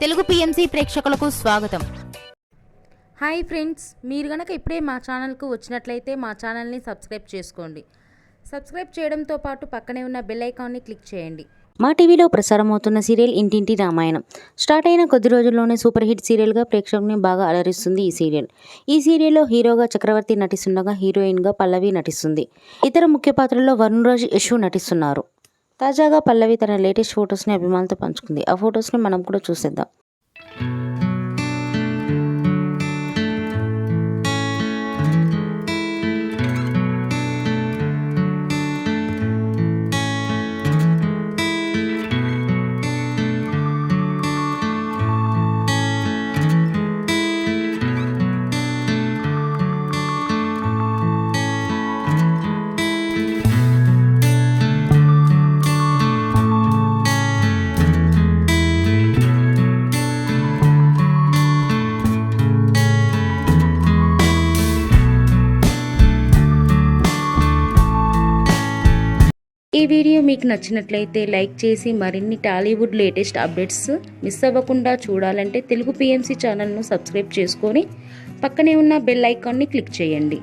Telugu PMC ప్రేక్షకులకు స్వాగతం. Hi friends, మీరు గనక ఇప్పుడే మా ఛానల్కు వచ్చినట్లయితే మా ఛానల్ని సబ్స్క్రైబ్ చేసుకోండి. సబ్స్క్రైబ్ చేయడంతో పాటు పక్కనే ఉన్న బెల్ ఐకాన్ని క్లిక్ చేయండి. మా టీవీలో ప్రసారమవుతున్న సీరియల్ ఇంటింటి రామాయణం స్టార్ట్ అయిన కొద్ది రోజుల్లోనే సూపర్ హిట్ సీరియల్గా ప్రేక్షకుని బాగా అలరిస్తుంది ఈ సీరియల్. ఈ సీరియల్లో హీరోగా చక్రవర్తి నటిస్తుండగా హీరోయిన్గా పల్లవి నటిస్తుంది. ఇతర ముఖ్య పాత్రల్లో వరుణ్ రాజ్, యశు నటిస్తున్నారు. తాజాగా పల్లవి తన లేటెస్ట్ ఫొటోస్ని అభిమానులతో పంచుకుంది. ఆ ఫొటోస్ని మనం కూడా చూసేద్దాం. ఈ వీడియో మీకు నచ్చినట్లయితే లైక్ చేసి మరిన్ని టాలీవుడ్ లేటెస్ట్ అప్డేట్స్ మిస్ అవ్వకుండా చూడాలంటే తెలుగు పిఎంసి ఛానల్ను సబ్స్క్రైబ్ చేసుకొని పక్కనే ఉన్న బెల్ ఐకాన్ని క్లిక్ చేయండి.